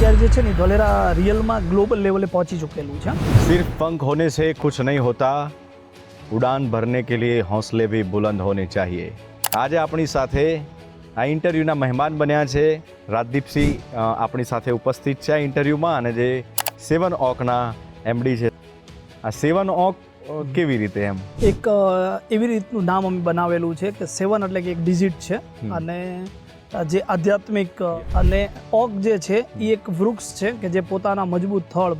અત્યારે જે છે ને ધોલેરા રિયલમાં ગ્લોબલ લેવલે પહોંચી ચૂકેલું છે। सिर्फ पंख होने से कुछ नहीं होता, उड़ान भरने के लिए हौसले भी बुलंद होने चाहिए। આજે આપણી સાથે આ ઇન્ટરવ્યૂના મહેમાન બન્યા છે રાજદીપસિંહ આપણી સાથે ઉપસ્થિત છે આ ઇન્ટરવ્યૂમાં, અને જે 7 ઓકના એમડી છે। આ 7 ઓક કેવી રીતે એમ એક એવી રીતનું નામ અમે બનાવેલું છે કે 7 એટલે કે એક ડિજિટ છે, અને જે આધ્યાત્મિક અને ઓક જે છે એ એક વૃક્ષ છે કે જે પોતાના મજબૂત થળ,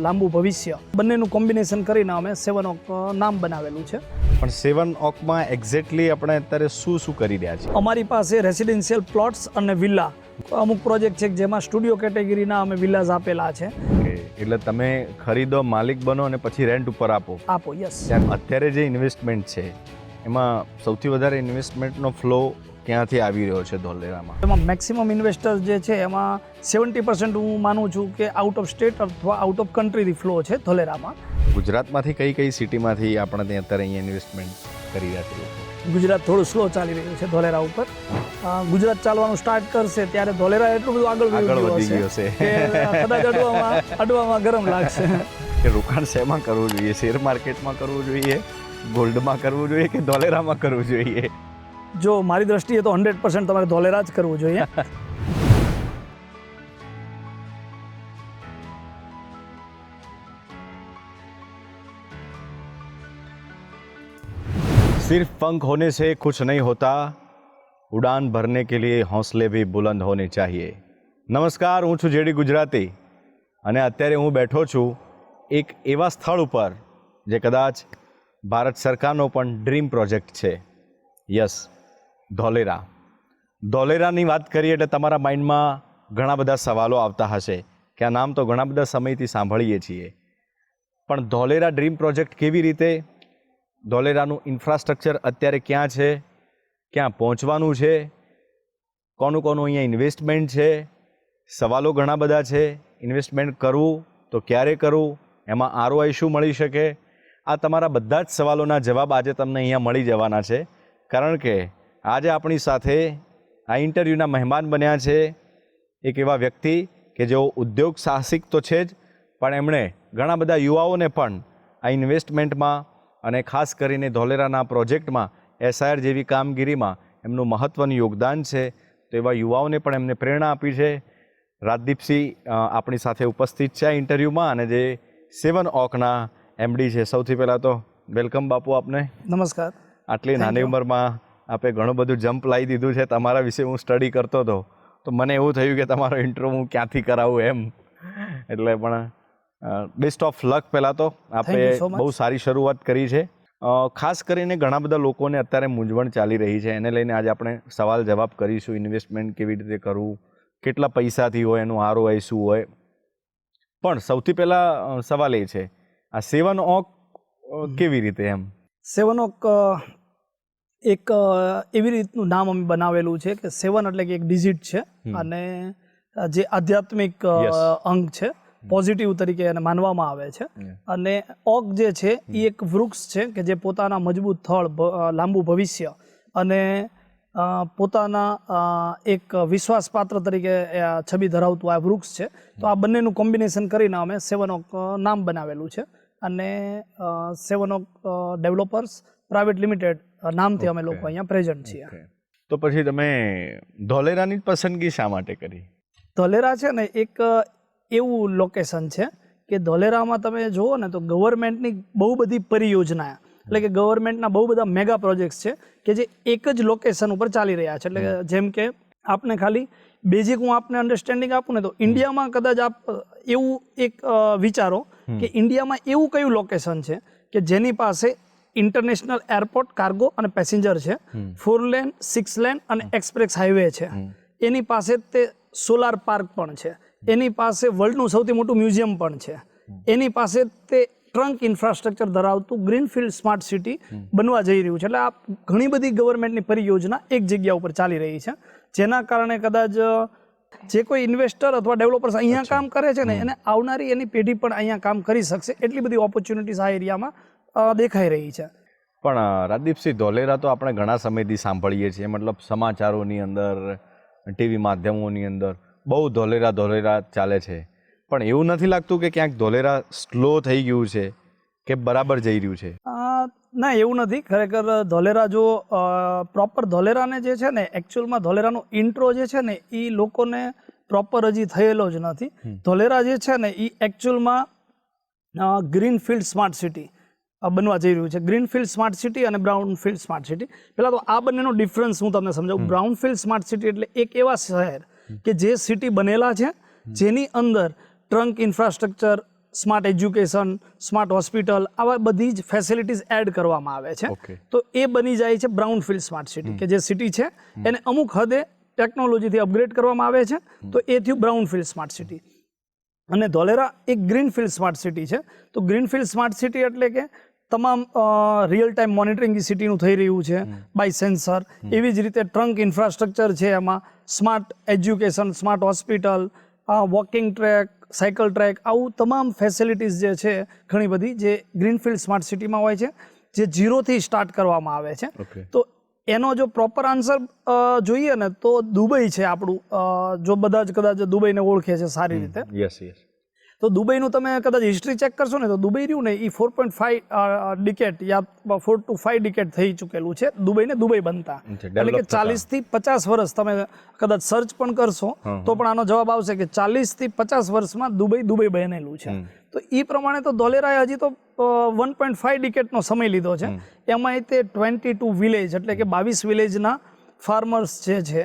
લાંબુ ભવિષ્ય બંનેનું કોમ્બિનેશન કરીને અમે 7 ઓક નામ બનાવેલું છે। પણ 7 ઓકમાં એક્ઝેક્ટલી આપણે અત્યારે શું શું કરી રહ્યા છીએ? અમારી પાસે રેસિડેન્શિયલ પ્લોટ્સ અને વિલ્લા અમુક પ્રોજેક્ટ છે જેમાં સ્ટુડિયો કેટેગરીના અમે વિલ્લાઝ આપેલા છે। એટલે તમે ખરીદો, માલિક બનો અને પછી રેન્ટ ઉપર આપો? યસ। અત્યારે જે ઇન્વેસ્ટમેન્ટ છે એમાં સૌથી વધારે ઇન્વેસ્ટમેન્ટનો ફ્લો ક્યાંથી આવી રહ્યો છે ધોલેરામાં? એમાં મેક્સિમમ ઇન્વેસ્ટર્સ જે છે એમાં 70% હું માનું છું કે આઉટ ઓફ સ્ટેટ અથવા આઉટ ઓફ કન્ટ્રીથી ફ્લો છે ધોલેરામાં। ગુજરાતમાંથી કઈ સિટીમાંથી આપણે ત્યાં અત્યારે અહીંયા ઇન્વેસ્ટમેન્ટ કરી રહ્યા છીએ? ગુજરાત થોડું સ્લો ચાલી રહ્યું છે ધોલેરા ઉપર। ગુજરાત ચાલવાનું સ્ટાર્ટ કરશે ત્યારે ધોલેરા એટલું બધું આગળ વધી ગયો છે કે કદાચ અડવામાં ગરમ લાગશે। કે રોકાણ શેમાં કરવું જોઈએ? શેર માર્કેટમાં કરવું જોઈએ, ગોલ્ડમાં કરવું જોઈએ કે ધોલેરામાં કરવું જોઈએ? જો મારી દ્રષ્ટિએ તો 100% તમારે ધોલેરા જ કરવું જોઈએ। सिर्फ पंख होने से कुछ नहीं होता, उड़ान भरने के लिए हौसले भी बुलंद होने चाहिए। નમસ્કાર, હું છું જેડી ગુજરાતી અને અત્યારે હું બેઠો છું એક એવા સ્થળ ઉપર જે કદાચ ભારત સરકારનો પણ ડ્રીમ પ્રોજેક્ટ છે। યસ, ધોલેરા। ધોલેરાની વાત કરીએ એટલે તમારા માઇન્ડમાં ઘણા બધા સવાલો આવતા હશે કે આ નામ તો ઘણા બધા સમયથી સાંભળીએ છીએ, પણ ધોલેરા ડ્રીમ પ્રોજેક્ટ કેવી રીતે, ધોલેરાનું ઇન્ફ્રાસ્ટ્રક્ચર અત્યારે ક્યાં છે, ક્યાં પહોંચવાનું છે, કોનું અહીંયા ઇન્વેસ્ટમેન્ટ છે, સવાલો ઘણા બધા છે। ઇન્વેસ્ટમેન્ટ કરવું તો ક્યારે કરવું, એમાં ROI શું મળી શકે, આ તમારા બધા જ સવાલોના જવાબ આજે તમને અહીંયા મળી જવાના છે। કારણ કે આજે આપણી સાથે આ ઇન્ટરવ્યૂના મહેમાન બન્યા છે એક એવા વ્યક્તિ કે જેઓ ઉદ્યોગ સાહસિક તો છે જ, પણ એમણે ઘણા બધા યુવાઓને પણ આ ઇન્વેસ્ટમેન્ટમાં અને ખાસ કરીને ધોલેરાના પ્રોજેક્ટમાં SIR જેવી કામગીરીમાં એમનું મહત્ત્વનું યોગદાન છે, તો એવા યુવાઓને પણ એમને પ્રેરણા આપી છે। રાજદીપસિંહ આપણી સાથે ઉપસ્થિત છે આ ઇન્ટરવ્યૂમાં, અને જે 7 ઓકના એમડી છે। સૌથી પહેલાં તો વેલકમ બાપુ આપને। નમસ્કાર। આટલી નાની ઉંમરમાં આપે ઘણું બધું જમ્પ લાવી દીધું છે। તમારા વિશે હું સ્ટડી કરતો હતો તો મને એવું થયું કે તમારો ઇન્ટ્રો હું ક્યાંથી કરાવું એમ, એટલે પણ બેસ્ટ ઓફ લક। પહેલાં તો આપણે બહુ સારી શરૂઆત કરી છે। ખાસ કરીને ઘણા બધા લોકોને અત્યારે મૂંઝવણ ચાલી રહી છે, એને લઈને આજે આપણે સવાલ જવાબ કરીશું। ઇન્વેસ્ટમેન્ટ કેવી રીતે કરવું, કેટલા પૈસાથી હોય, એનું ROI શું હોય। પણ સૌથી પહેલાં સવાલ એ છે આ 7 ઓક કેવી રીતે એમ? 7 ઓક એક એવી રીતનું નામ અમે બનાવેલું છે કે 7 એટલે કે એક ડિજિટ છે, અને જે આધ્યાત્મિક અંગ છે, પોઝિટિવ તરીકે એને માનવામાં આવે છે। અને ઓક જે છે એ એક વૃક્ષ છે કે જે પોતાના મજબૂત થળ, લાંબુ ભવિષ્ય અને પોતાના એક વિશ્વાસપાત્ર તરીકે છબી ધરાવતું આ વૃક્ષ છે। તો આ બંનેનું કોમ્બિનેશન કરીને અમે 7 ઓક નામ બનાવેલું છે, અને 7 ઓક ડેવલપર્સ પ્રાઇવેટ લિમિટેડ નામથી અમે લોકો અહીંયા પ્રેઝન્ટ છીએ। તો પછી તમે ધોલેરાની જ પસંદગી શા માટે કરી? ધોલેરા છે ને એક એવું લોકેશન છે કે ધોલેરામાં તમે જુઓ ને તો ગવર્મેન્ટની બહુ બધી પરિયોજના, એટલે કે ગવર્મેન્ટના બહુ બધા મેગા પ્રોજેક્ટ્સ છે કે જે એક જ લોકેશન ઉપર ચાલી રહ્યા છે। એટલે જેમ કે આપને ખાલી બેઝિક હું આપને અન્ડરસ્ટેન્ડિંગ આપું ને તો ઇન્ડિયામાં કદાચ આપ એવું એક વિચારો કે ઇન્ડિયામાં એવું કયું લોકેશન છે કે જેની પાસે ઇન્ટરનેશનલ એરપોર્ટ, કાર્ગો અને પેસેન્જર છે, 4 લેન, 6 લેન અને એક્સપ્રેસ હાઈવે છે, એની પાસે તે સોલાર પાર્ક પણ છે, એની પાસે વર્લ્ડનું સૌથી મોટું મ્યુઝિયમ પણ છે, એની પાસે તે ટ્રંક ઇન્ફ્રાસ્ટ્રક્ચર ધરાવતું ગ્રીનફિલ્ડ સ્માર્ટ સિટી બનવા જઈ રહ્યું છે। એટલે આ ઘણી બધી ગવર્મેન્ટની પરિયોજના એક જગ્યા ઉપર ચાલી રહી છે, જેના કારણે કદાચ જે કોઈ ઇન્વેસ્ટર અથવા ડેવલપર્સ અહીંયા કામ કરે છે ને એને આવનારી એની પેઢી પણ અહીંયા કામ કરી શકશે, એટલી બધી ઓપોર્ચ્યુનિટીઝ આ એરિયામાં દેખાઈ રહી છે। પણ રાજદીપસિંહ, ધોલેરા તો આપણે ઘણા સમયથી સાંભળીએ છીએ, મતલબ સમાચારોની અંદર, ટીવી માધ્યમોની અંદર, બહુ ધોલેરા ચાલે છે, પણ એવું નથી લાગતું કે ક્યાંક ધોલેરા સ્લો થઈ ગયું છે કે બરાબર જઈ રહ્યું છે? ના, એવું નથી. ખરેખર ધોલેરા જો પ્રોપર ધોલેરાને જે છે ને, એકચ્યુઅલમાં ધોલેરાનો ઇન્ટ્રો જે છે ને એ લોકોને પ્રોપર હજી થયેલો જ નથી. ધોલેરા જે છે ને એ એકચ્યુઅલમાં ગ્રીનફિલ્ડ સ્માર્ટ સિટી બનવા જઈ રહ્યું છે. ગ્રીનફિલ્ડ સ્માર્ટ સિટી અને બ્રાઉનફિલ્ડ સ્માર્ટ સિટી. પહેલાં તો આ બંનેનો ડિફરન્સ હું તમને સમજાવું. બ્રાઉનફિલ્ડ સ્માર્ટ સિટી એટલે એક એવા શહેર કે જે સિટી બનેલા છે જેની અંદર trunk infrastructure, smart education, smart hospital, આવા બધી જ ફેસિલિટીઝ એડ કરવામાં આવે છે. તો એ બની જાય છે બ્રાઉનફિલ્ડ સ્માર્ટ સિટી, કે જે સિટી છે એને અમુક હદે ટેકનોલોજીથી અપગ્રેડ કરવામાં આવે છે. તો એ થયું બ્રાઉનફિલ્ડ સ્માર્ટ સિટી. અને ધોલેરા એક ગ્રીનફિલ્ડ સ્માર્ટ સિટી છે. તો ગ્રીનફિલ્ડ સ્માર્ટ સિટી એટલે કે તમામ રિયલ ટાઈમ મોનિટરિંગ સિટીનું થઈ રહ્યું છે બાય સેન્સર. એવી જ રીતે ટ્રંક ઇન્ફ્રાસ્ટ્રક્ચર છે, એમાં smart education, smart hospital, walking track, cycle track, આવું તમામ ફેસિલિટીઝ જે છે ઘણી બધી જે ગ્રીનફિલ્ડ સ્માર્ટ સિટીમાં હોય છે, જે ઝીરોથી સ્ટાર્ટ કરવામાં આવે છે. તો એનો જો પ્રોપર આન્સર જોઈએ ને તો દુબઈ છે આપણું. જો બધા જ કદાચ દુબઈને ઓળખે છે સારી રીતે, યસ યસ, તો દુબઈનું તમે કદાચ હિસ્ટ્રી ચેક કરશો ને તો દુબઈ રહ્યું ને એ 4.5 ડિકેટ યા 4 to 5 ડિકેટ થઈ ચૂકેલું છે દુબઈને દુબઈ બનતા. એટલે કે 40 થી 50 વર્ષ તમે કદાચ સર્ચ પણ કરશો તો પણ આનો જવાબ આવશે કે 40 થી 50 વર્ષમાં દુબઈ બનેલું છે. તો એ પ્રમાણે તો ધોલેરાએ હજી તો 1.5 ડિકેટનો સમય લીધો છે. એમાં તે 22 વિલેજ એટલે કે 22 વિલેજના ફાર્મર્સ જે છે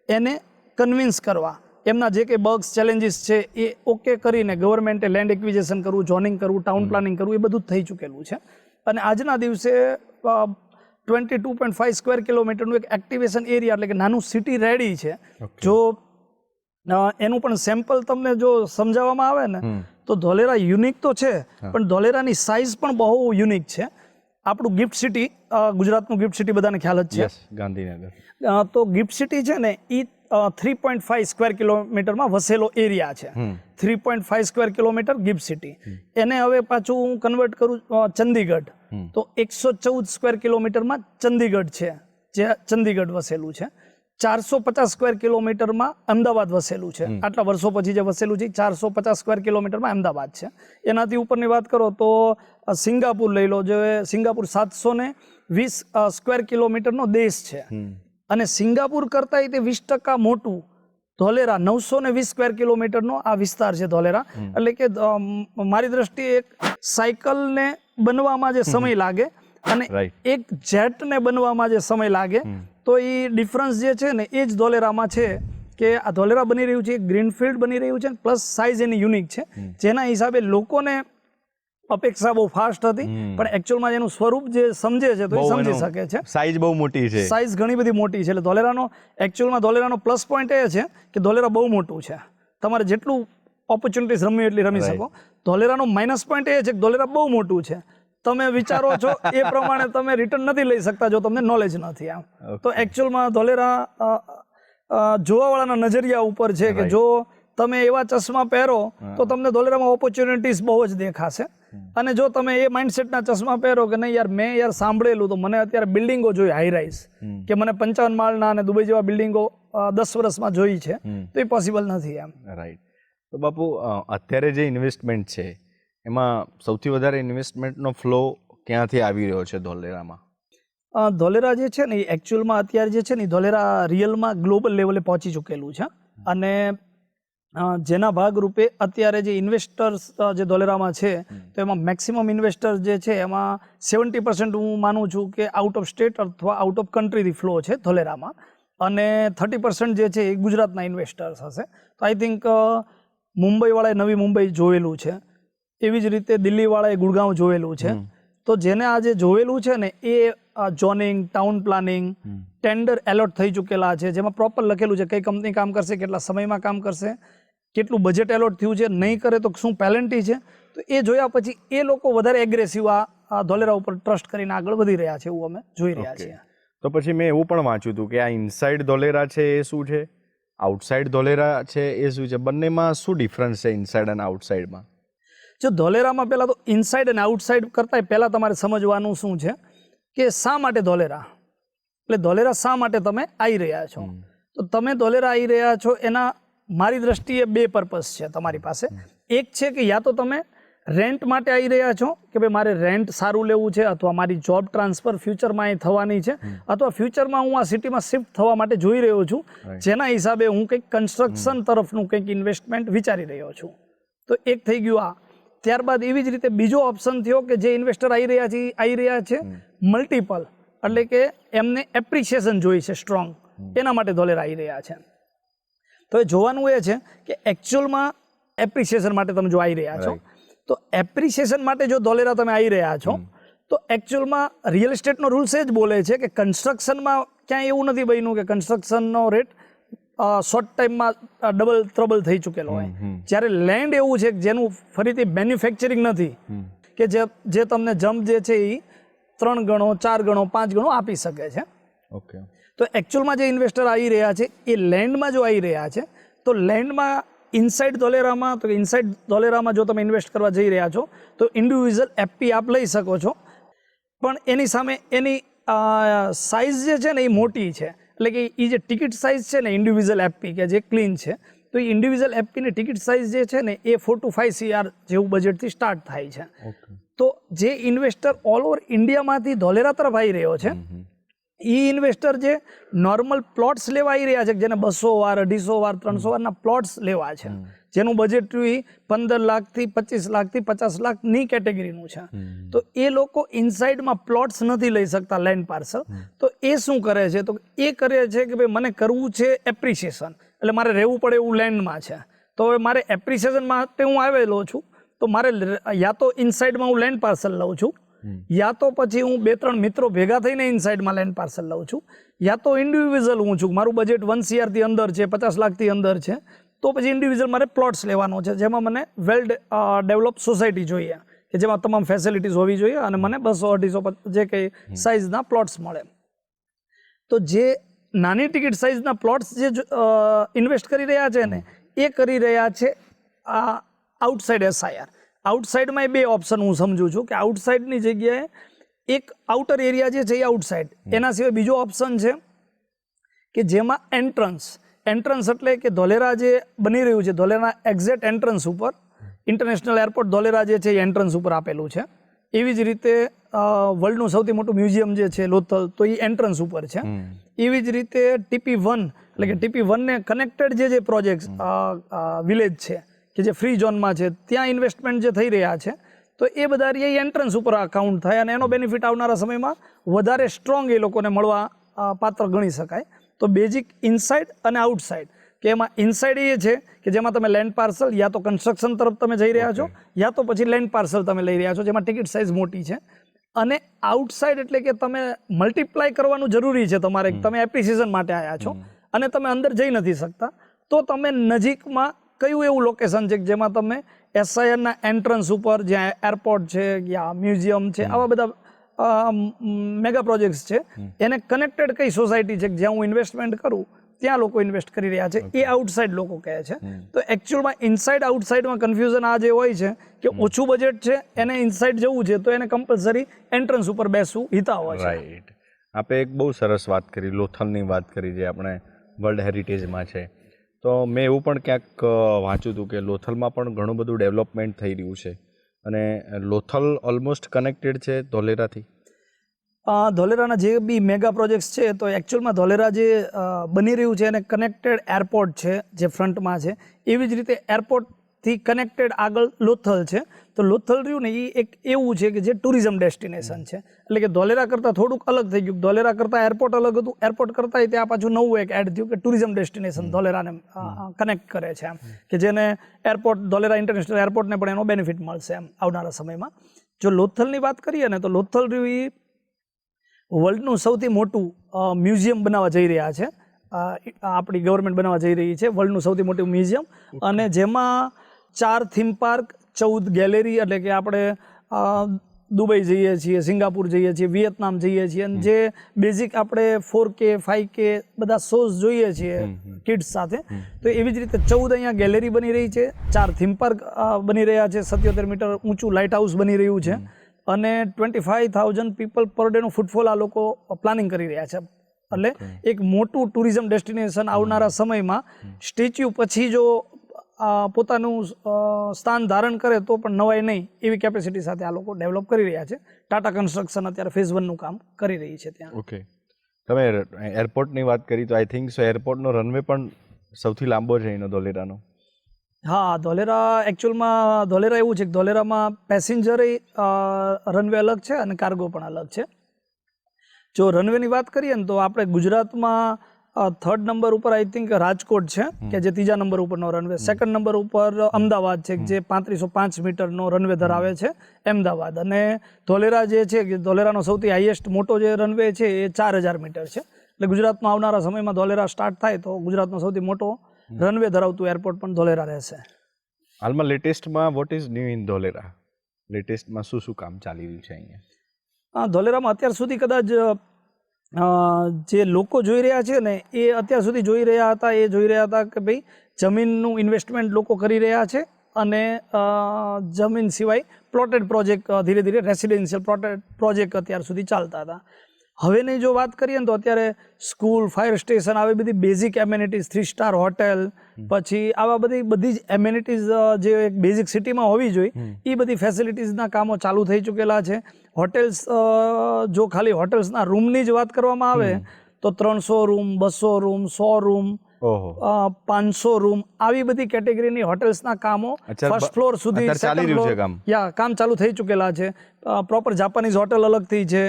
એને કન્વિન્સ કરવા, એમના જે કંઈ બગ્સ ચેલેન્જીસ છે એ ઓકે કરીને ગવર્મેન્ટે લેન્ડ એક્વિઝિશન કરવું, ઝોનિંગ કરવું, ટાઉન પ્લાનિંગ કરવું, એ બધું થઈ ચૂકેલું છે. અને આજના દિવસે 22.5 સ્ક્વેર કિલોમીટરનું એક એક્ટિવેશન એરિયા એટલે કે નાનું સિટી રેડી છે. જો એનું પણ સેમ્પલ તમને જો સમજાવવામાં આવે ને તો ધોલેરા યુનિક તો છે, પણ ધોલેરાની સાઇઝ પણ બહુ યુનિક છે. આપણું ગિફ્ટ સિટી, ગુજરાતનું ગિફ્ટ સિટી બધાને ખ્યાલ જ છે, ગાંધીનગર. તો ગિફ્ટ સિટી છે ને એ 3.5 સ્ક્વેર કિલોમીટરમાં વસેલો એરિયા છે. 3.5 સ્ક્વેર કિલોમીટર ગિફ્ટ સિટી. એને હવે પાછું હું કન્વર્ટ કરું ચંદીગઢ, તો 114 સ્ક્વેર કિલોમીટરમાં ચંદીગઢ છે, જે ચંદીગઢ વસેલું છે. 450 સ્ક્વેર કિલોમીટરમાં અમદાવાદ વસેલું છે. આટલા વર્ષો પછી જે વસેલું છે 450 સ્ક્વેર કિલોમીટરમાં અમદાવાદ છે. એનાથી ઉપરની વાત કરો તો સિંગાપુર લઈ લો, જે સિંગાપુર 720 સ્ક્વેર કિલોમીટરનો દેશ છે. અને સિંગાપુર કરતાં તે 20% મોટું ધોલેરા 920 સ્ક્વેર કિલોમીટરનો આ વિસ્તાર છે ધોલેરા. એટલે કે મારી દ્રષ્ટિએ એક સાયકલને બનવામાં જે સમય લાગે અને એક જેટને બનવામાં જે સમય લાગે, તો એ ડિફરન્સ જે છે ને એ જ ધોલેરામાં છે. કે આ ધોલેરા બની રહ્યું છે, ગ્રીનફિલ્ડ બની રહ્યું છે, પ્લસ સાઇઝ એની યુનિક છે, જેના હિસાબે લોકોને અપેક્ષા બહુ ફાસ્ટ હતી, પણ એકચ્યુઅલમાં એનું સ્વરૂપ જે સમજે છે તો એ સમજી શકે છે. સાઇઝ બહુ મોટી છે, સાઇઝ ઘણી બધી મોટી છે. એટલે ધોલેરાનો પ્લસ પોઈન્ટ એ છે કે ધોલેરા બહુ મોટું છે, તમારે જેટલું ઓપોર્ચ્યુનિટીઝ રમવી એટલી રમી શકો. ધોલેરાનો માઇનસ પોઈન્ટ એ છે કે ધોલેરા બહુ મોટું છે, તમે વિચારો છો એ પ્રમાણે તમે રિટર્ન નથી લઈ શકતા જો તમને નોલેજ નથી. આમ તો એકચ્યુઅલમાં ધોલેરા જોવાવાળાના નજરિયા ઉપર છે કે જો તમે એવા ચશ્મા પહેરો તો તમને ધોલેરામાં ઓપોર્ચ્યુનિટીઝ બહુ જ દેખાશે. અને જો તમે એ માઇન્ડસેટના ચશ્મા પહેરો કે નહીં યાર મેં સાંભળેલું, તો મને અત્યારે બિલ્ડિંગો જોઈ હાઈ રાઇઝ, કે મને 55 માળના અને દુબઈ જેવા બિલ્ડિંગો 10 વર્ષમાં જોઈ છે, તો એ પોસિબલ નથી એમ. રાઈટ. તો બાપુ, અત્યારે જે ઇન્વેસ્ટમેન્ટ છે એમાં સૌથી વધારે ઇન્વેસ્ટમેન્ટનો ફ્લો ક્યાંથી આવી રહ્યો છે ધોલેરામાં? ધોલેરા જે છે ને એ એકચ્યુઅલમાં અત્યારે જે છે ને ધોલેરા રિયલમાં ગ્લોબલ લેવલે પહોંચી ચૂકેલું છે. અને જેના ભાગરૂપે અત્યારે જે ઇન્વેસ્ટર્સ જે ધોલેરામાં છે તો એમાં મેક્સિમમ ઇન્વેસ્ટર્સ જે છે એમાં 70% હું માનું છું કે આઉટ ઓફ સ્ટેટ અથવા આઉટ ઓફ કન્ટ્રીથી ફ્લો છે ધોલેરામાં, અને 30% જે છે એ ગુજરાતના ઇન્વેસ્ટર્સ હશે. તો આઈ થિંક મુંબઈવાળાએ નવી મુંબઈ જોયેલું છે, એવી જ રીતે દિલ્હીવાળાએ ગુડગાંવ જોયેલું છે. તો જેને આજે જોયેલું છે ને એ zoning, town planning, tender allot થઈ ચૂકેલા છે, જેમાં પ્રોપર લખેલું છે કઈ કંપની કામ કરશે, કેટલા સમયમાં કામ કરશે, કેટલું બજેટ એલોટ થયું છે, નહીં કરે તો શું પેનલ્ટી છે. તો એ જોયા પછી એ લોકો વધારે એગ્રેસિવ આ ધોલેરા ઉપર ટ્રસ્ટ કરીને આગળ વધી રહ્યા છે, એવું અમે જોઈ રહ્યા છીએ. તો પછી મેં એવું પણ વાંચ્યું હતું કે આ ઇનસાઇડ ધોલેરા છે એ શું છે, આઉટસાઇડ ધોલેરા છે એ શું છે, બંનેમાં શું ડિફરન્સ છે ઇનસાઇડ અને આઉટસાઇડમાં? જો ધોલેરામાં પહેલાં તો ઇનસાઇડ અને આઉટસાઇડ કરતાં પહેલાં તમારે સમજવાનું શું છે કે શા માટે ધોલેરા, એટલે ધોલેરા શા માટે તમે આવી રહ્યા છો. તો તમે ધોલેરા આવી રહ્યા છો એના મારી દ્રષ્ટિએ બે પર્પઝ છે તમારી પાસે. એક છે કે યા તો તમે રેન્ટ માટે આવી રહ્યા છો કે ભાઈ મારે રેન્ટ સારું લેવું છે, અથવા મારી જોબ ટ્રાન્સફર ફ્યુચરમાં અહીં થવાની છે, અથવા ફ્યુચરમાં હું આ સિટીમાં શિફ્ટ થવા માટે જોઈ રહ્યો છું, જેના હિસાબે હું કંઈક કન્સ્ટ્રક્શન તરફનું કંઈક ઇન્વેસ્ટમેન્ટ વિચારી રહ્યો છું. તો એક થઈ ગયું આ. ત્યારબાદ એવી જ રીતે બીજો ઓપ્શન થયો કે જે ઇન્વેસ્ટર આવી રહ્યા છે મલ્ટિપલ, એટલે કે એમને એપ્રિસિએશન જોઈએ છે સ્ટ્રોંગ, એના માટે ધોલેરા આવી રહ્યા છે. તો એ જોવાનું એ છે કે એકચ્યુઅલમાં એપ્રિસિએશન માટે તમે જો આવી રહ્યા છો, તો એપ્રિસિએશન માટે જો ધોલેરા તમે આવી રહ્યા છો, તો એકચ્યુઅલમાં રિયલ એસ્ટેટનો રૂલ્સ એ જ બોલે છે કે કન્સ્ટ્રક્શનમાં ક્યાંય એવું નથી બન્યું કે કન્સ્ટ્રક્શનનો રેટ શોર્ટ ટાઈમમાં ડબલ ત્રબલ થઈ ચૂકેલો હોય. જ્યારે લેન્ડ એવું છે કે જેનું ફરીથી મેન્યુફેક્ચરિંગ નથી, કે જે તમને જમ્પ જે છે એ 3 ગણો 4 ગણો 5 ગણો આપી શકે છે. ઓકે. તો એકચ્યુઅલમાં જે ઇન્વેસ્ટર આવી રહ્યા છે એ લેન્ડમાં જો આવી રહ્યા છે, તો લેન્ડમાં ઇનસાઇડ ધોલેરામાં, તો ઇનસાઇડ ધોલેરામાં જો તમે ઇન્વેસ્ટ કરવા જઈ રહ્યા છો તો ઇન્ડિવિજ્યુઅલ એફપી આપ લઈ શકો છો, પણ એની સામે એની સાઇઝ જે છે ને એ મોટી છે. એટલે કે એ જે ટિકિટ સાઇઝ છે ને ઇન્ડિવિજ્યુઅલ એફપી કે જે ક્લીન છે, તો એ ઇન્ડિવિજ્યુઅલ એફપીની ટિકિટ સાઇઝ જે છે ને એ 4 to 5 CR જેવું બજેટથી સ્ટાર્ટ થાય છે. તો જે ઇન્વેસ્ટર ઓલ ઓવર ઇન્ડિયામાંથી ધોલેરા તરફ આવી રહ્યો છે, એ ઇન્વેસ્ટર જે નોર્મલ પ્લોટ્સ લેવા આવી રહ્યા છે, જેને 200 વાર 250 વાર 300 વારના પ્લોટ્સ લેવા છે, જેનું બજેટ 15 લાખથી 25 લાખથી 50 લાખની કેટેગરીનું છે, તો એ લોકો ઇનસાઇડમાં પ્લોટ્સ નથી લઈ શકતા લેન્ડ પાર્સલ. તો એ શું કરે છે, તો એ કરે છે કે ભાઈ મને કરવું છે એપ્રિસિએશન, એટલે મારે રહેવું પડે એવું લેન્ડમાં છે. તો હવે મારે એપ્રિસિએશન માટે હું આવેલો છું, તો મારે યા તો ઇનસાઇડમાં હું લેન્ડ પાર્સલ લઉં છું, યા તો પછી હું 2-3 મિત્રો ભેગા થઈને ઇનસાઇડમાં લેન્ડ પાર્સલ લઉં છું, યા તો ઇન્ડિવિજ્યુઅલ હું છું, મારું બજેટ 1 CR થી અંદર છે, 50 લાખથી અંદર છે, તો પછી ઇન્ડિવિજ્યુઅલ મારે પ્લોટ્સ લેવાનો છે, જેમાં મને વેલ ડેવલપ સોસાયટી જોઈએ, કે જેમાં તમામ ફેસિલિટીઝ હોવી જોઈએ, અને મને 200-250 જે કંઈ સાઇઝના પ્લોટ્સ મળે. તો જે નાની ટિકિટ સાઇઝના પ્લોટ્સ જે ઇન્વેસ્ટ કરી રહ્યા છે ને, એ કરી રહ્યા છે આઉટસાઇડ SIR. આઉટસાઇડમાં એ બે ઓપ્શન હું સમજું છું, કે આઉટસાઇડની જગ્યાએ એક આઉટર એરિયા જે છે એ આઉટસાઇડ, એના સિવાય બીજો ઓપ્શન છે કે જેમાં એન્ટ્રન્સ એટલે કે ધોલેરા જે બની રહ્યું છે, ધોલેરાના એક્ઝેક્ટ એન્ટ્રન્સ ઉપર ઇન્ટરનેશનલ એરપોર્ટ ધોલેરા જે છે એ એન્ટ્રન્સ ઉપર આપેલું છે. એવી જ રીતે વર્લ્ડનું સૌથી મોટું મ્યુઝિયમ જે છે લોથલ, તો એ એન્ટ્રન્સ ઉપર છે. એવી જ રીતે TP1 એટલે કે TP1 ને કનેક્ટેડ જે પ્રોજેક્ટ વિલેજ છે કે જે ફ્રી ઝોનમાં છે, ત્યાં ઇન્વેસ્ટમેન્ટ જે થઈ રહ્યા છે, તો એ બધા એ એન્ટ્રન્સ ઉપર અકાઉન્ટ થાય, અને એનો બેનિફિટ આવનારા સમયમાં વધારે સ્ટ્રોંગ એ લોકોને મળવા પાત્ર ગણી શકાય. તો બેઝિક ઇનસાઇડ અને આઉટસાઇડ, કે એમાં ઇનસાઇડ એ છે કે જેમાં તમે લેન્ડ પાર્સલ યા તો કન્સ્ટ્રક્શન તરફ તમે જઈ રહ્યા છો, યા તો પછી લેન્ડ પાર્સલ તમે લઈ રહ્યા છો, જેમાં ટિકિટ સાઇઝ મોટી છે. અને આઉટસાઇડ એટલે કે તમે મલ્ટીપ્લાય કરવાનું જરૂરી છે તમારે, તમે એપ્રિસિએશન માટે આવ્યા છો અને તમે અંદર જઈ નથી શકતા, તો તમે નજીકમાં કયું એવું લોકેશન છે જેમાં તમે SIRના એન્ટ્રન્સ ઉપર, જ્યાં એરપોર્ટ છે યા મ્યુઝિયમ છે, આવા બધા મેગા પ્રોજેક્ટ્સ છે, એને કનેક્ટેડ કઈ સોસાયટી છે જ્યાં હું ઇન્વેસ્ટમેન્ટ કરું, ત્યાં લોકો ઇન્વેસ્ટ કરી રહ્યા છે, એ આઉટસાઇડ લોકો કહે છે. તો એકચ્યુઅલમાં ઇનસાઇડ આઉટસાઇડમાં કન્ફ્યુઝન આ જે હોય છે કે ઓછું બજેટ છે, એને ઇનસાઇડ જવું છે, તો એને કમ્પલસરી એન્ટ્રન્સ ઉપર બેસવું હિતાવહ છે. રાઈટ. આપે એક બહુ સરસ વાત કરી, લોથલની વાત કરી, જે આપણે વર્લ્ડ હેરિટેજમાં છે. તો મેં એવું પણ ક્યાંક વાંચ્યું હતું કે લોથલમાં પણ ઘણું બધું ડેવલપમેન્ટ થઈ રહ્યું છે, અને લોથલ ઓલમોસ્ટ કનેક્ટેડ છે ધોલેરાથી. ધોલેરાના જે બી મેગા પ્રોજેક્ટ્સ છે, તો એકચ્યુઅલમાં ધોલેરા જે બની રહ્યું છે એને કનેક્ટેડ એરપોર્ટ છે જે ફ્રન્ટમાં છે, એવી જ રીતે એરપોર્ટથી કનેક્ટેડ આગળ લોથલ છે. તો લોથલ રહ્યું ને એ એક એવું છે કે જે ટુરિઝમ ડેસ્ટિનેશન છે, એટલે કે ધોલેરા કરતાં થોડુંક અલગ થઈ ગયું. ધોલેરા કરતાં એરપોર્ટ અલગ હતું, એરપોર્ટ કરતાં ત્યાં પાછું નવું એક એડ થયું કે ટુરિઝમ ડેસ્ટિનેશન ધોલેરાને કનેક્ટ કરે છે, એમ કે જેને એરપોર્ટ ધોલેરા ઇન્ટરનેશનલ એરપોર્ટને પણ એનો બેનિફિટ મળશે એમ આવનારા સમયમાં. જો લોથલની વાત કરીએ ને, તો લોથલ રહ્યું એ વર્લ્ડનું સૌથી મોટું મ્યુઝિયમ બનાવવા જઈ રહ્યા છે, આપણી ગવર્મેન્ટ બનાવવા જઈ રહી છે વર્લ્ડનું સૌથી મોટું મ્યુઝિયમ, અને જેમાં 4 થીમ પાર્ક, 14 ગેલેરી, એટલે કે આપણે દુબઈ જઈએ છીએ, સિંગાપુર જઈએ છીએ, વિયેતનામ જઈએ છીએ, અને જે બેઝિક આપણે 4K 5K બધા શોઝ જોઈએ છીએ કિડ્સ સાથે, તો એવી જ રીતે 14 અહીંયા ગેલેરી બની રહી છે, 4 થીમ પાર્ક બની રહ્યા છે, 77 મીટર ઊંચું લાઇટ હાઉસ બની રહ્યું છે, અને 25,000 પીપલ પર ડેનું ફૂટફોલ આ લોકો પ્લાનિંગ કરી રહ્યા છે એટલે એક મોટું ટુરિઝમ ડેસ્ટિનેશન આવનારા સમયમાં સ્ટેચ્યુ પછી જો પોતાનું સ્થાન ધારણ કરે તો પણ નવાય નહીં એવી કેપેસિટી સાથે આ લોકો ડેવલપ કરી રહ્યા છે. ટાટા કન્સ્ટ્રક્શન અત્યારે ફેઝ 1 નું કામ કરી રહી છે ત્યાં. ઓકે, તમે એરપોર્ટની વાત કરી તો આઈ થિંક સો એરપોર્ટનો રનવે પણ સૌથી લાંબો છે એનો ધોલેરાનો. હા, ધોલેરા એકચ્યુઅલમાં ધોલેરા એવું છે કે ધોલેરામાં પેસેન્જર રનવે અલગ છે અને કાર્ગો પણ અલગ છે. જો રનવેની વાત કરીએ ને તો આપણે ગુજરાતમાં 3rd નંબર ઉપર આઈ થિંક રાજકોટ છે કે જે 3જા નંબર ઉપરનો રનવે. 2nd નંબર ઉપર અમદાવાદ છે જે 3505 મીટરનો રનવે ધરાવે છે અમદાવાદ. અને ધોલેરા જે છે કે ધોલેરાનો સૌથી હાઈએસ્ટ મોટો જે રનવે છે એ 4000 મીટર છે. એટલે ગુજરાતમાં આવનારા સમયમાં ધોલેરા સ્ટાર્ટ થાય તો ગુજરાતનો સૌથી મોટો રનવે ધરાવતું એરપોર્ટ પણ ધોલેરા રહેશે. હાલમાં લેટેસ્ટમાં what is new in Dholera? લેટેસ્ટમાં શું શું કામ ચાલી રહ્યું છે અહીંયા? ધોલેરામાં અત્યાર સુધી કદાચ જે લોકો જોઈ રહ્યા છે ને એ અત્યાર સુધી જોઈ રહ્યા હતા કે ભાઈ જમીનનું ઇન્વેસ્ટમેન્ટ લોકો કરી રહ્યા છે અને જમીન સિવાય પ્લોટેડ પ્રોજેક્ટ ધીરે ધીરે રેસિડેન્શિયલ પ્લોટેડ પ્રોજેક્ટ અત્યાર સુધી ચાલતા હતા. હવેની જો વાત કરીએ ને તો અત્યારે સ્કૂલ, ફાયર સ્ટેશન, આવી બધી બેઝિક એમ્યુનિટીઝ, 3 સ્ટાર હોટેલ, પછી આવા બધી જ એમ્યુનિટીઝ જે એક બેઝિક સિટીમાં હોવી જોઈએ એ બધી ફેસિલિટીઝના કામો ચાલુ થઈ ચૂકેલા છે. હોટેલ્સ, જો ખાલી હોટેલ્સના રૂમની જ વાત કરવામાં આવે તો 300 રૂમ, 200 રૂમ, 100 રૂમ, 500 રૂમ, આવી બધી કેટેગરીની હોટેલ્સના કામો ફર્સ્ટ ફ્લોર સુધી કામ ચાલુ થઈ ચૂકેલા છે. પ્રોપર જાપાનીઝ હોટેલ અલગથી છે.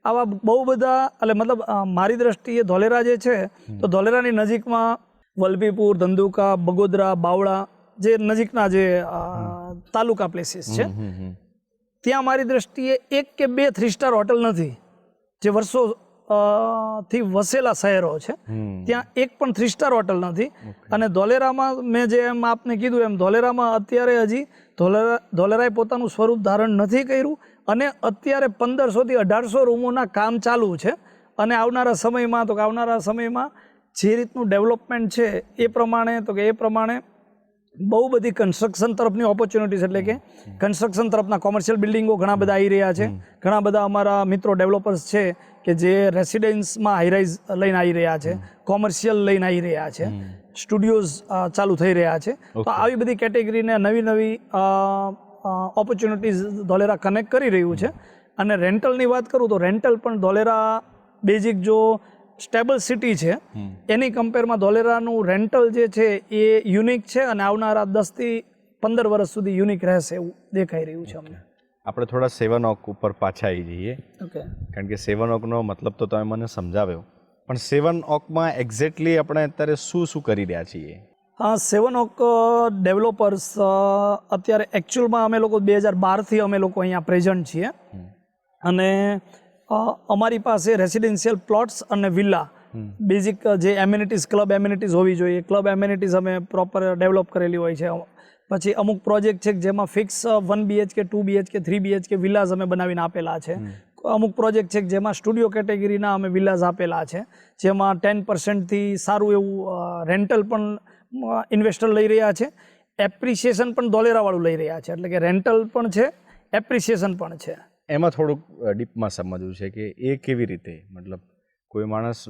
આવા બહુ બધા, એટલે મતલબ મારી દ્રષ્ટિએ ધોલેરા જે છે તો ધોલેરાની નજીકમાં વલભીપુર, ધંધુકા, બગોદરા, બાવળા જે નજીકના જે તાલુકા પ્લેસીસ છે ત્યાં મારી દ્રષ્ટિએ 1 કે 2 3 સ્ટાર હોટલ નથી જે વર્ષો થી વસેલા શહેરો છે. ત્યાં એક પણ 3 સ્ટાર હોટલ નથી. અને ધોલેરામાં મેં જે એમ આપને કીધું એમ ધોલેરામાં અત્યારે હજી ધોલેરાએ પોતાનું સ્વરૂપ ધારણ નથી કર્યું અને અત્યારે 1500 થી 1800 રૂમોના કામ ચાલુ છે. અને આવનારા સમયમાં જે રીતનું ડેવલપમેન્ટ છે એ પ્રમાણે બહુ બધી કન્સ્ટ્રક્શન તરફની ઓપોર્ચ્યુનિટીઝ, એટલે કે કન્સ્ટ્રક્શન તરફના કોમર્શિયલ બિલ્ડિંગો ઘણા બધા આવી રહ્યા છે. ઘણા બધા અમારા મિત્રો ડેવલપર્સ છે કે જે રેસિડેન્સમાં હાઈરાઇઝ લઈને આવી રહ્યા છે, કોમર્શિયલ લઈને આવી રહ્યા છે, સ્ટુડિયોઝ ચાલુ થઈ રહ્યા છે. તો આવી બધી કેટેગરીને નવી ઓપોર્ચ્યુનિટીઝ ધોલેરા કનેક્ટ કરી રહ્યું છે. અને રેન્ટલની વાત કરું તો રેન્ટલ પણ ધોલેરા બેઝિક જો સ્ટેબલ સિટી છે એની કમ્પેરમાં ધોલેરાનું રેન્ટલ જે છે એ યુનિક છે અને આવનારા 10 થી 15 વર્ષ સુધી યુનિક રહેશે એવું દેખાઈ રહ્યું છે અમને. આપણે થોડા 7 ઓક ઉપર પાછા આવી જઈએ. ઓકે, કારણ કે 7 ઓકનો મતલબ તો તમે મને સમજાવ્યો, પણ 7 ઓકમાં એક્ઝેક્ટલી આપણે અત્યારે શું કરી રહ્યા છીએ? હા, 7 ઓક ડેવલપર્સ અત્યારે એકચ્યુઅલમાં અમે લોકો 2012થી અમે લોકો અહીંયા પ્રેઝન્ટ છીએ. અને અમારી પાસે રેસિડેન્શિયલ પ્લોટ્સ અને વિલા, બેઝિક જે એમ્યુનિટીઝ, ક્લબ એમ્યુનિટીઝ હોવી જોઈએ, ક્લબ એમ્યુનિટીઝ અમે પ્રોપર ડેવલપ કરેલી હોય છે. પછી અમુક પ્રોજેક્ટ છે જેમાં ફિક્સ 1 BHK, 2 BHK, 3 BHK વિલાઝ અમે બનાવીને આપેલા છે. અમુક પ્રોજેક્ટ છે જેમાં સ્ટુડિયો કેટેગરીના અમે વિલાઝ આપેલા છે, જેમાં 10%થી સારું એવું રેન્ટલ પણ ઇન્વેસ્ટર લઈ રહ્યા છે, એપ્રિસિએશન પણ ધોલેરાવાળું લઈ રહ્યા છે. એટલે કે રેન્ટલ પણ છે, એપ્રિસિએશન પણ છે. એમાં થોડુંક ડીપમાં સમજવું છે કે એ કેવી રીતે, મતલબ કોઈ માણસ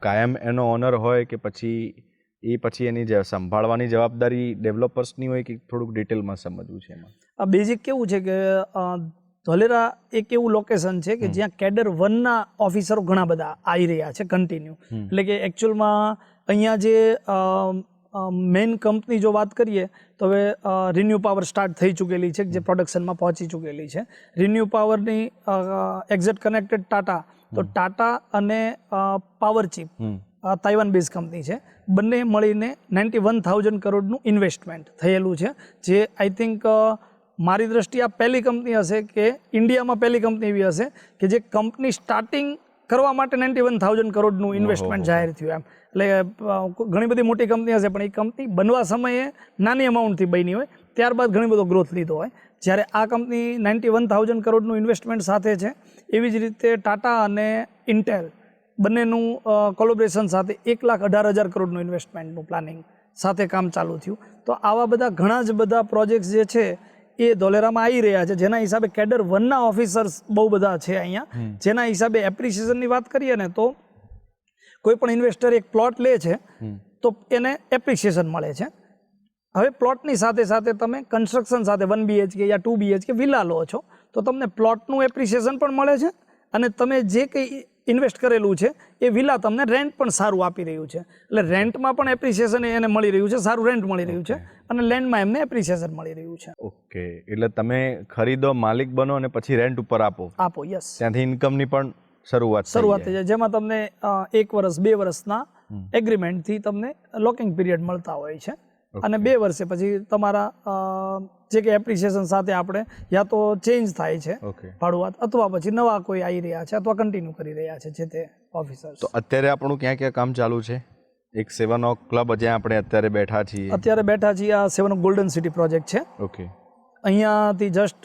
કાયમ એનો ઓનર હોય કે પછી એની સંભાળવાની જવાબદારી ડેવલપર્સની હોય, કે થોડુંક ડિટેલમાં સમજવું છે એમાં? આ બેઝિક કેવું છે કે ધોલેરા એક એવું લોકેશન છે કે જ્યાં કેડર 1ના ઓફિસરો ઘણા બધા આવી રહ્યા છે કન્ટિન્યુ. એટલે કે એકચ્યુઅલમાં અહીંયા જે મેઇન કંપની જો વાત કરીએ તો હવે રિન્યુ પાવર સ્ટાર્ટ થઈ ચૂકેલી છે જે પ્રોડક્શનમાં પહોંચી ચૂકેલી છે. રિન્યુ પાવરની એક્ઝેક્ટ કનેક્ટેડ ટાટા, તો ટાટા અને power chip Taiwan base company છે. બંને મળીને 91,000 કરોડનું ઇન્વેસ્ટમેન્ટ થયેલું છે, જે આઈ થિંક મારી દ્રષ્ટિએ આ પહેલી કંપની હશે કે ઇન્ડિયામાં પહેલી કંપની એવી હશે કે જે કંપની સ્ટાર્ટિંગ કરવા માટે 91,000 કરોડનું ઇન્વેસ્ટમેન્ટ જાહેર થયું. એમ એટલે ઘણી બધી મોટી કંપની હશે પણ એ કંપની બનવા સમયે નાની અમાઉન્ટથી બની હોય, ત્યારબાદ ઘણી બધો ગ્રોથ લીધો હોય. જ્યારે આ કંપની 91,000 કરોડનું ઇન્વેસ્ટમેન્ટ સાથે છે. એવી જ રીતે ટાટા અને ઇન્ટેલ બંનેનું કોલોબરેશન સાથે 1,18,000 કરોડનું ઇન્વેસ્ટમેન્ટનું પ્લાનિંગ સાથે કામ ચાલુ થયું. તો આવા બધા ઘણા જ બધા પ્રોજેક્ટ્સ જે છે એ ધોલેરામાં આવી રહ્યા છે, જેના હિસાબે કેડર 1ના ઓફિસર્સ બહુ બધા છે અહીંયા. જેના હિસાબે એપ્રિસિએશનની વાત કરીએ ને તો કોઈ પણ ઇન્વેસ્ટર એક પ્લોટ લે છે તો એને એપ્રિસિએશન મળે છે. હવે પ્લોટની સાથે સાથે તમે કન્સ્ટ્રક્શન સાથે 1 BHK યા 2 BHK વિલા લો છો તો તમને પ્લોટનું એપ્રિસિએશન પણ મળે છે અને તમે જે કંઈ ઇન્વેસ્ટ કરેલું છે એ વિલા તમને રેન્ટ પણ સારું આપી રહ્યું છે. એટલે રેન્ટમાં પણ એપ્રિસિએશન એને મળી રહ્યું છે, સારું રેન્ટ મળી રહ્યું છે અને લેન્ડમાં એમને એપ્રિસિએશન મળી રહ્યું છે. ઓકે, એટલે તમે ખરીદો, માલિક બનો અને પછી રેન્ટ ઉપર આપો, યસ, ત્યાંથી ઇન્કમની પણ શરૂઆત થઈ જાય, જેમાં તમને 1 વર્ષ 2 વર્ષના એગ્રીમેન્ટથી તમને લોકિંગ પીરિયડ મળતા હોય છે અને 2 વર્ષે પછી તમારા જે કે એપ્રિસિએશન સાથે આપણે યા તો ચેન્જ થાય છે ભાડુઆત અથવા પછી નવા કોઈ આવી રહ્યા છે અથવા કન્ટિન્યુ કરી રહ્યા છે જે તે ઓફિસર્સ. તો અત્યારે આપણું ક્યાં ક્યાં કામ ચાલુ છે? એક સેવન ઓક ક્લબ જ્યાં આપણે અત્યારે બેઠા છીએ આ સેવન ઓક ગોલ્ડન સિટી પ્રોજેક્ટ છે. ઓકે, અહીંયાથી જસ્ટ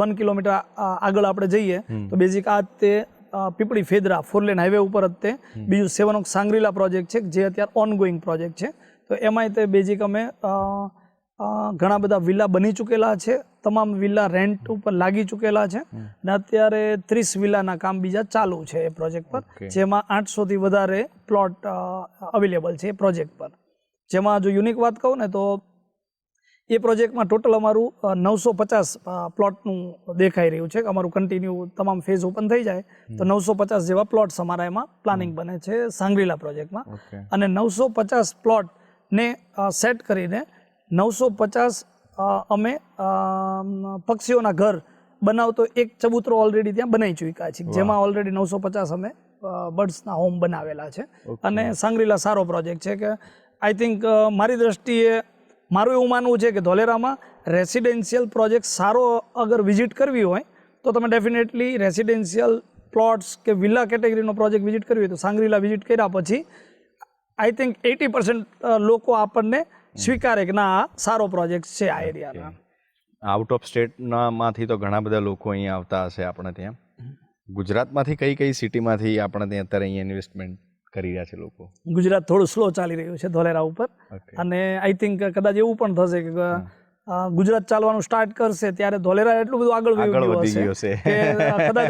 1 કિલોમીટર આગળ આપણે જઈએ તો બેઝિક આ તે પીપળી ફેદરા 4 લેન હાઈવે ઉપર જ તે બીજું સેવન ઓક સાંગરીલા પ્રોજેક્ટ છે જે અત્યારે ઓનગોઈંગ પ્રોજેક્ટ છે. તો એમાંય તે બેઝિક અમે ઘણા બધા વિલા બની ચૂકેલા છે, તમામ વિલા રેન્ટ ઉપર લાગી ચૂકેલા છે અને અત્યારે 30 વિલાના કામ બીજા ચાલુ છે એ પ્રોજેક્ટ પર, જેમાં 800થી વધારે પ્લોટ અવેલેબલ છે એ પ્રોજેક્ટ પર. જેમાં જો યુનિક વાત કહું ને તો એ પ્રોજેક્ટમાં ટોટલ અમારું 950 પ્લોટનું દેખાઈ રહ્યું છે. અમારું કન્ટિન્યુ તમામ ફેઝ ઓપન થઈ જાય તો 950 જેવા પ્લોટ્સ અમારા એમાં પ્લાનિંગ બને છે સાંગરીલા પ્રોજેક્ટમાં. અને 950 પ્લોટને સેટ કરીને 950 અમે પક્ષીઓના ઘર બનાવતો એક ચબૂતરો ઓલરેડી ત્યાં બનાવી ચૂક્યા છે, જેમાં ઓલરેડી 950 અમે બર્ડ્સના હોમ બનાવેલા છે. અને સાંગરીલા સારો પ્રોજેક્ટ છે કે આઈ થિંક મારી દ્રષ્ટિએ મારું એવું માનવું છે કે ધોલેરામાં રેસિડેન્શિયલ પ્રોજેક્ટ સારો અગર વિઝિટ કરવી હોય તો તમે ડેફિનેટલી રેસિડેન્શિયલ પ્લોટ્સ કે વિલા કેટેગરીનો પ્રોજેક્ટ વિઝિટ કરવી હોય તો સાંગરીલા વિઝિટ કર્યા પછી આઈ થિંક 80% લોકો આપણને સ્વીકારે કે ના આ સારો પ્રોજેક્ટ છે આ એરિયાના. આઉટ ઓફ સ્ટેટમાંથી તો ઘણા બધા લોકો અહીંયા આવતા હશે આપણે ત્યાં. ગુજરાતમાંથી કઈ સિટીમાંથી આપણે ત્યાં અત્યારે અહીંયા ઇન્વેસ્ટમેન્ટ કરી રહ્યા છે લોકો? ગુજરાત થોડું સ્લો ચાલી રહ્યું છે ધોલેરા ઉપર અને આઈ થિંક કદાચ એવું પણ થશે કે ગુજરાત ચાલવાનું સ્ટાર્ટ કરશે ત્યારે ધોલેરા એટલું બધું આગળ વધી ગયું હશે કે કદાચ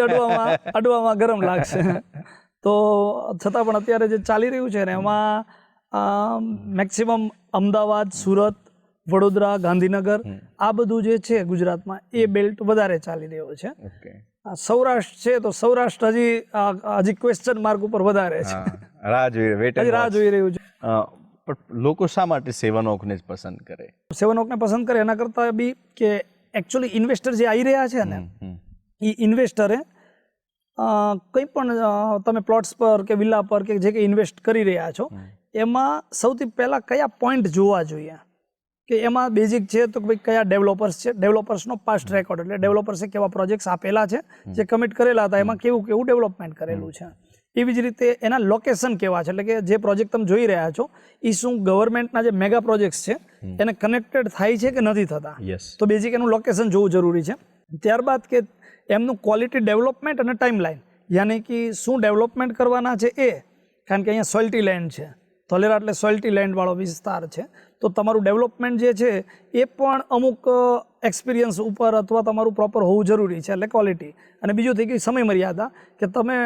અડવામાં ગરમ લાગશે. તો છતાં પણ અત્યારે જે ચાલી રહ્યું છે ને એમાં મેક્સિમમ અમદાવાદ, સુરત, વડોદરા, ગાંધીનગર આ બધું જે છે ગુજરાતમાં એ બેલ્ટ વધારે ચાલી રહ્યો છે. સૌરાષ્ટ્ર છે તો સૌરાષ્ટ્ર હજી ક્વેશ્ચન માર્ક ઉપર વધારે છે, રાહ જોઈ રહ્યું છે. પણ લોકો શા માટે સેવન ઓકને જ પસંદ કરે? સેવન ઓકને પસંદ કરે એના કરતાં બી કે એકચ્યુઅલી ઇન્વેસ્ટર જે આવી રહ્યા છે ને એ ઇન્વેસ્ટરે કંઈ પણ તમે પ્લોટ્સ પર કે વિલા પર કે જે કંઈ ઇન્વેસ્ટ કરી રહ્યા છો એમાં સૌથી પહેલાં કયા પોઈન્ટ જોવા જોઈએ કે એમાં બેઝિક છે તો ભાઈ કયા ડેવલપર્સ છે, ડેવલપર્સનો પાસ્ટ રેકોર્ડ એટલે ડેવલપર્સે કેવા પ્રોજેક્ટ્સ આપેલા છે જે કમિટ કરેલા હતા એમાં કેવું ડેવલપમેન્ટ કરેલું છે. એવી જ રીતે એના લોકેશન કેવા છે, એટલે કે જે પ્રોજેક્ટ તમે જોઈ રહ્યા છો એ શું ગવર્મેન્ટના જે મેગા પ્રોજેક્ટ્સ છે એને કનેક્ટેડ થાય છે કે નથી થતા. તો બેઝિક એનું લોકેશન જોવું જરૂરી છે. ત્યારબાદ કે એમનું ક્વોલિટી ડેવલપમેન્ટ અને ટાઈમલાઈન, યાની કે શું ડેવલપમેન્ટ કરવાના છે એ, કારણ કે અહીંયા સોલ્ટી લેન્ડ છે, ધોલેરા એટલે સોલ્ટી લેન્ડવાળો વિસ્તાર છે, તો તમારું ડેવલપમેન્ટ જે છે એ પણ અમુક એક્સપિરિયન્સ ઉપર અથવા તમારું પ્રોપર હોવું જરૂરી છે, એટલે ક્વોલિટી. અને બીજું થઈ ગયું સમય મર્યાદા, કે તમે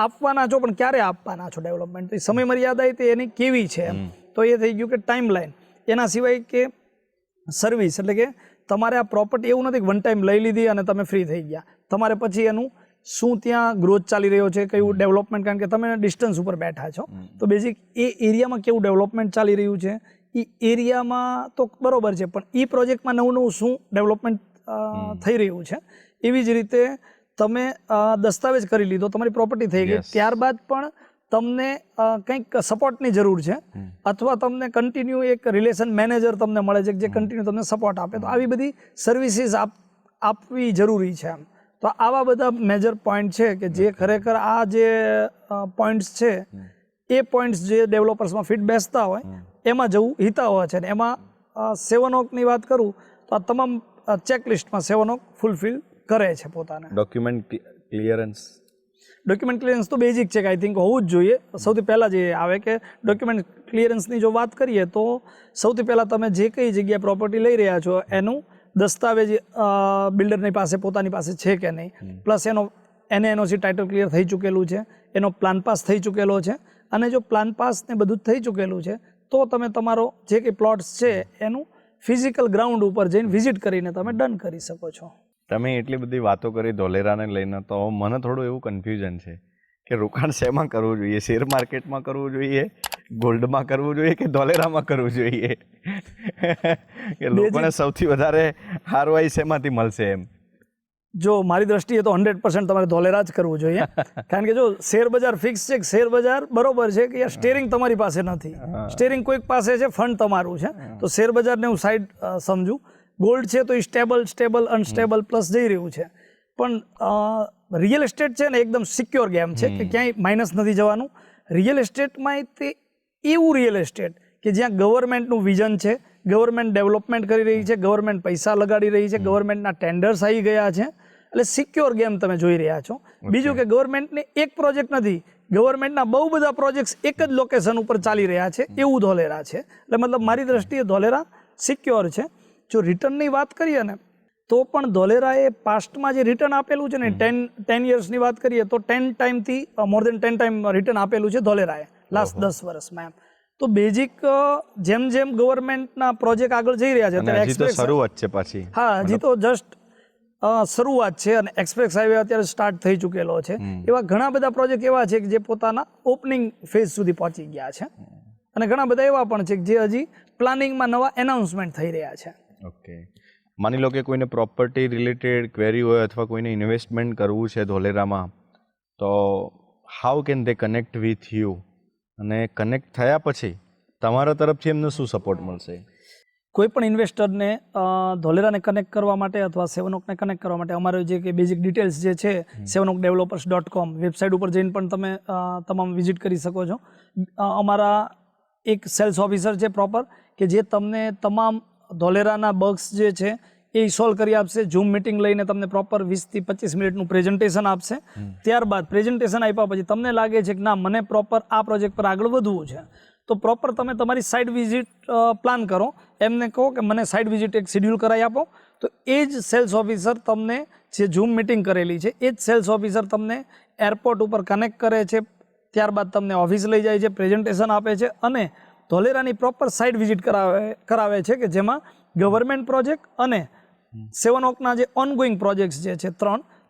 આપવાના છો પણ ક્યારે આપવાના છો ડેવલપમેન્ટ, તો એ સમય મર્યાદા તે એની કેવી છે તો એ થઈ ગયું કે ટાઈમ લાઈન. એના સિવાય કે સર્વિસ, એટલે કે તમારે આ પ્રોપર્ટી એવું નથી કે વન ટાઈમ લઈ લીધી અને તમે ફ્રી થઈ ગયા, તમારે પછી એનું શું ત્યાં ગ્રોથ ચાલી રહ્યો છે, કયું ડેવલપમેન્ટ, કારણ કે તમે ડિસ્ટન્સ ઉપર બેઠા છો તો બેઝિક એ એરિયામાં કેવું ડેવલપમેન્ટ ચાલી રહ્યું છે એ એરિયામાં તો બરોબર છે પણ એ પ્રોજેક્ટમાં નવું શું ડેવલપમેન્ટ થઈ રહ્યું છે. એવી જ રીતે તમે દસ્તાવેજ કરી લીધો, તમારી પ્રોપર્ટી થઈ ગઈ, ત્યારબાદ પણ તમને કંઈક સપોર્ટની જરૂર છે અથવા તમને કન્ટિન્યુ એક રિલેશન મેનેજર તમને મળે છે જે કન્ટિન્યુ તમને સપોર્ટ આપે, તો આવી બધી સર્વિસીસ આપવી જરૂરી છે. તો આવા બધા મેજર પોઈન્ટ છે કે જે ખરેખર આ જે પોઈન્ટ્સ છે એ પોઈન્ટ્સ જે ડેવલપર્સમાં ફિટ બેસતા હોય એમાં જવું હિતાવહ છે. ને એમાં સેવન ઓકની વાત કરું તો આ તમામ ચેકલિસ્ટમાં સેવન ઓક ફૂલફિલ કરે છે પોતાને. ડોક્યુમેન્ટ ક્લિયરન્સ તો બેઝિક છે કે આઈ થિંક હોવું જ જોઈએ. સૌથી પહેલાં જે આવે કે ડોક્યુમેન્ટ ક્લિયરન્સની જો વાત કરીએ તો સૌથી પહેલાં તમે જે કઈ જગ્યાએ પ્રોપર્ટી લઈ રહ્યા છો એનું દસ્તાવેજ બિલ્ડરની પાસે પોતાની પાસે છે કે નહીં, પ્લસ એનો એનઓસી ટાઇટલ ક્લિયર થઈ ચૂકેલું છે, એનો પ્લાન પાસ થઈ ચૂકેલો છે અને જો પ્લાન પાસ ને બધું થઈ ચૂકેલું છે તો તમે તમારો જે કંઈ પ્લોટ્સ છે એનું ફિઝિકલ ગ્રાઉન્ડ ઉપર જઈને વિઝિટ કરીને તમે ડન કરી શકો છો. તમે એટલી બધી વાતો કરી ધોલેરાને લઈને તો મને થોડું એવું કન્ફ્યુઝન છે કે રોકાણ શેમાં કરવું જોઈએ, શેર માર્કેટમાં કરવું જોઈએ, ગોલ્ડમાં કરવું જોઈએ કે ધોલેરામાં કરવું જોઈએ કે લોકોને સૌથી વધારે ROI શેમાંથી મળશે એમ? જો મારી દ્રષ્ટિએ તો 100% તમારે ધોલેરા જ કરવું જોઈએ. કારણ કે જો શેર બજાર ફિક્સ છે, શેર બજાર બરોબર છે કે સ્ટેરિંગ તમારી પાસે નથી, સ્ટેરિંગ કોઈક પાસે છે, ફંડ તમારું છે, તો શેર બજારને હું સાઈડ સમજું. ગોલ્ડ છે તો એ સ્ટેબલ અનસ્ટેબલ પ્લસ જઈ રહ્યું છે, પણ રિયલ એસ્ટેટ છે ને એકદમ સિક્યોર ગેમ છે કે ક્યાંય માઇનસ નથી જવાનું. રિયલ એસ્ટેટમાં તે એવું રિયલ એસ્ટેટ કે જ્યાં ગવર્મેન્ટનું વિઝન છે, ગવર્મેન્ટ ડેવલપમેન્ટ કરી રહી છે, ગવર્મેન્ટ પૈસા લગાડી રહી છે, ગવર્મેન્ટના ટેન્ડર્સ આવી ગયા છે, એટલે સિક્યોર ગેમ તમે જોઈ રહ્યા છો. બીજું કે ગવર્મેન્ટને એક પ્રોજેક્ટ નથી, ગવર્મેન્ટના બહુ બધા પ્રોજેક્ટ્સ એક જ લોકેશન ઉપર ચાલી રહ્યા છે, એવું ધોલેરા છે. એટલે મતલબ મારી દ્રષ્ટિએ ધોલેરા સિક્યોર છે. જો રિટર્નની વાત કરીએ ને તો પણ ધોલેરાએ પાસ્ટમાં જે રિટર્ન આપેલું છે ને 10 યર્સની વાત કરીએ તો 10 ટાઈમથી મોર દેન 10 ટાઈમ રિટર્ન આપેલું છે ધોલેરાએ લાસ્ટ 10 વર્ષમાં એમ. તો બેઝિક જેમ જેમ ગવર્મેન્ટના પ્રોજેક્ટ આગળ જઈ રહ્યા છે અત્યારે એક્સપ્રેસ શરૂઆત છે પાછી. હા, હજી તો જસ્ટ શરૂઆત છે અને એક્સપ્રેસ હાઈવે અત્યારે સ્ટાર્ટ થઈ ચૂકેલો છે. એવા ઘણા બધા પ્રોજેક્ટ એવા છે કે જે પોતાના ઓપનિંગ ફેઝ સુધી પહોંચી ગયા છે અને ઘણા બધા એવા પણ છે કે જે હજી પ્લાનિંગમાં નવા એનાઉન્સમેન્ટ થઈ રહ્યા છે. ઓકે, માની લો કે કોઈને પ્રોપર્ટી રિલેટેડ ક્વેરી હોય અથવા કોઈને ઇન્વેસ્ટમેન્ટ કરવું છે ધોલેરામાં, તો how can they connect with you? અને કનેક્ટ થયા પછી તમારા તરફથી એમને શું સપોર્ટ મળશે? કોઈ પણ ઇન્વેસ્ટરને ધોલેરાને કનેક્ટ કરવા માટે અથવા સેવનઓકને કનેક્ટ કરવા માટે અમારે જે કે બેઝિક ડિટેલ્સ જે છે sevenokdevelopers.com વેબસાઇટ ઉપર જઈને પણ તમે તમામ વિઝિટ કરી શકો છો. અમારા એક સેલ્સ ઓફિસર છે પ્રોપર કે જે તમને તમામ ધોલેરાના બગ્સ જે છે એ સોલ્વ કરી આપશે. ઝૂમ મિટિંગ લઈને તમને પ્રોપર 20 થી 25 મિનિટનું પ્રેઝન્ટેશન આપશે. ત્યારબાદ પ્રેઝન્ટેશન આપ્યા પછી તમને લાગે છે કે ના મને પ્રોપર આ પ્રોજેક્ટ પર આગળ વધવું છે તો પ્રોપર તમે તમારી સાઇટ વિઝિટ પ્લાન કરો, એમને કહો કે મને સાઇટ વિઝિટ એક શેડ્યુલ કરાવી આપો, તો એ જ સેલ્સ ઓફિસર તમને જે ઝૂમ મિટિંગ કરેલી છે એ જ સેલ્સ ઓફિસર તમને એરપોર્ટ ઉપર કનેક્ટ કરે છે, ત્યારબાદ તમને ઓફિસ લઈ જાય છે, પ્રેઝન્ટેશન આપે છે અને ધોલેરાની પ્રોપર સાઇટ વિઝિટ કરાવે છે કે જેમાં ગવર્મેન્ટ પ્રોજેક્ટ અને સેવનઓકના જે ઓનગોઈંગ પ્રોજેક્ટ્સ જે છે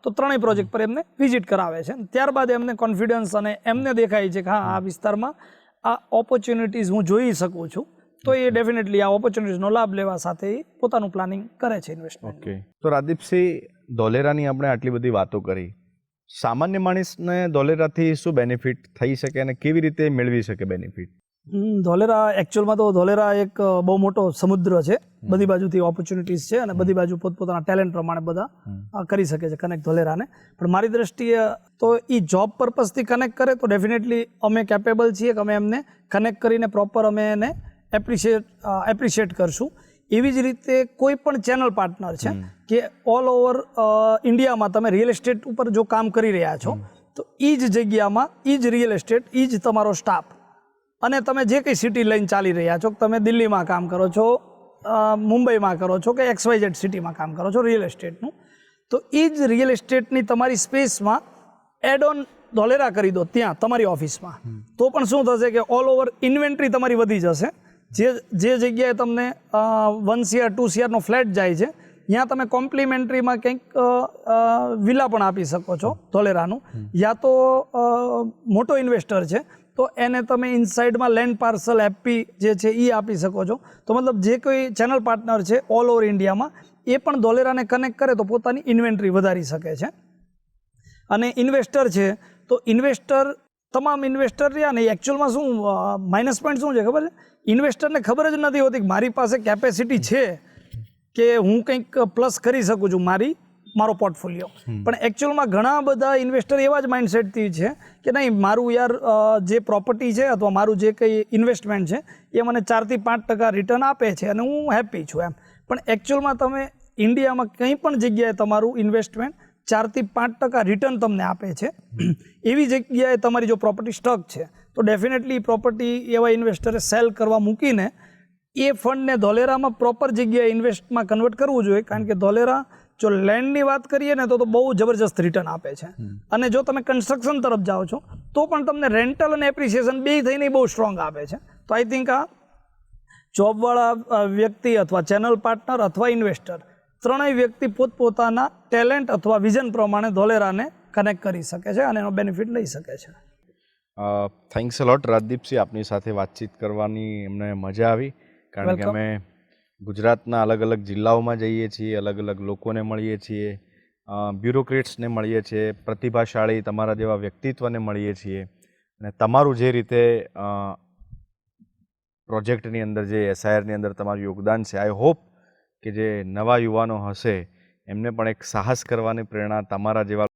તો ત્રણેય પ્રોજેક્ટ પર એમને વિઝિટ કરાવે છે. ત્યારબાદ એમને કોન્ફિડન્સ અને એમને દેખાય છે કે હા આ વિસ્તારમાં આ ઓપોર્ચ્યુનિટીઝ હું જોઈ શકું છું, તો એ ડેફિનેટલી આ ઓપોર્ચ્યુનિટીઝનો લાભ લેવા સાથે પોતાનું પ્લાનિંગ કરે છે ઇન્વેસ્ટમેન્ટ. ઓકે, તો રાદીપસિંહ, ધોલેરાની આપણે આટલી બધી વાતો કરી, સામાન્ય માણસને ધોલેરાથી શું બેનિફિટ થઈ શકે અને કેવી રીતે મેળવી શકે બેનિફિટ? ધોલેરા એકચ્યુઅલમાં તો ધોલેરા એક બહુ મોટો સમુદ્ર છે, બધી બાજુથી ઓપોર્ચ્યુનિટીઝ છે અને બધી બાજુ પોતપોતાના ટેલેન્ટ પ્રમાણે બધા કરી શકે છે કનેક્ટ ધોલેરાને. પણ મારી દ્રષ્ટિએ તો એ જોબ પર્પઝથી કનેક્ટ કરે તો ડેફિનેટલી અમે કેપેબલ છીએ કે અમે એમને કનેક્ટ કરીને પ્રોપર અમે એને એપ્રિશિએટ કરશું. એવી જ રીતે કોઈ પણ ચેનલ પાર્ટનર છે કે ઓલ ઓવર ઇન્ડિયામાં તમે રિયલ એસ્ટેટ ઉપર જો કામ કરી રહ્યા છો તો એ જ જગ્યામાં એ જ રિયલ એસ્ટેટ એ જ તમારો સ્ટાફ અને તમે જે કંઈ સિટી લઈને ચાલી રહ્યા છો, તમે દિલ્હીમાં કામ કરો છો, મુંબઈમાં કરો છો કે XYZ સિટીમાં કામ કરો છો રિયલ એસ્ટેટનું, તો એ જ રિયલ એસ્ટેટની તમારી સ્પેસમાં એડ ઓન ધોલેરા કરી દો ત્યાં તમારી ઓફિસમાં, તો પણ શું થશે કે ઓલ ઓવર ઇન્વેન્ટરી તમારી વધી જશે. જે જગ્યાએ તમને 1 CR 2 CR નો ફ્લેટ જાય છે ત્યાં તમે કોમ્પ્લિમેન્ટરીમાં કંઈક વિલા પણ આપી શકો છો ધોલેરાનું, યા તો મોટો ઇન્વેસ્ટર છે તો એને તમે ઇનસાઇડમાં લેન્ડ પાર્સલ એપી જે છે એ આપી શકો છો. તો મતલબ જે કોઈ ચેનલ પાર્ટનર છે ઓલ ઓવર ઇન્ડિયામાં એ પણ ધોલેરાને કનેક્ટ કરે તો પોતાની ઇન્વેન્ટરી વધારી શકે છે. અને ઇન્વેસ્ટર છે તો ઇન્વેસ્ટર તમામ ઇન્વેસ્ટર રહ્યા ને એકચ્યુઅલમાં શું માઇનસ પોઈન્ટ શું છે ખબર છે? ઇન્વેસ્ટરને ખબર જ નથી હોતી કે મારી પાસે કેપેસિટી છે કે હું કંઈક પ્લસ કરી શકું છું મારો પોર્ટફોલિયો. પણ એકચ્યુઅલમાં ઘણા બધા ઇન્વેસ્ટર એવા જ માઇન્ડસેટથી છે કે નહીં મારું યાર જે પ્રોપર્ટી છે અથવા મારું જે કંઈ ઇન્વેસ્ટમેન્ટ છે એ મને 4 થી 5% રિટર્ન આપે છે અને હું હેપી છું એમ. પણ એકચ્યુઅલમાં તમે ઇન્ડિયામાં કંઈ પણ જગ્યાએ તમારું ઇન્વેસ્ટમેન્ટ 4 થી 5% રિટર્ન તમને આપે છે એવી જગ્યાએ તમારી જો પ્રોપર્ટી સ્ટક છે તો ડેફિનેટલી પ્રોપર્ટી એવા ઇન્વેસ્ટરે સેલ કરવા મૂકીને એ ફંડને ધોલેરામાં પ્રોપર જગ્યાએ ઇન્વેસ્ટમાં કન્વર્ટ કરવું જોઈએ. કારણ કે ધોલેરા જો લેન્ડની વાત કરીએ ને તો બહુ જબરજસ્ત રિટર્ન આપે છે. અને જો તમે કન્સ્ટ્રક્શન તરફ જાઓ છો તો પણ તમને રેન્ટલ અને એપ્રિસિએશન બે થઈને બહુ સ્ટ્રોંગ આપે છે. તો આઈ થિંક આ જોબવાળા વ્યક્તિ અથવા ચેનલ પાર્ટનર અથવા ઇન્વેસ્ટર ત્રણેય વ્યક્તિ પોતપોતાના ટેલેન્ટ અથવા વિઝન પ્રમાણે ધોલેરાને કનેક્ટ કરી શકે છે અને એનો બેનિફિટ લઈ શકે છે. થેન્ક્સ અ લોટ રાજદીપસિંહ, આપની સાથે વાતચીત કરવાની અમને મજા આવી, કારણ કે અમે ગુજરાતના અલગ અલગ જિલ્લાઓમાં જઈએ છીએ, અલગ અલગ લોકોને મળીએ છીએ, બ્યુરોક્રેટ્સને મળીએ છીએ, પ્રતિભાશાળી તમારા જેવા વ્યક્તિત્વને મળીએ છીએ, અને તમારું જે રીતે પ્રોજેક્ટની અંદર જે SIRની અંદર તમારું યોગદાન છે, આઈ હોપ કે જે નવા યુવાનો હશે એમને પણ એક સાહસ કરવાની પ્રેરણા તમારા જેવા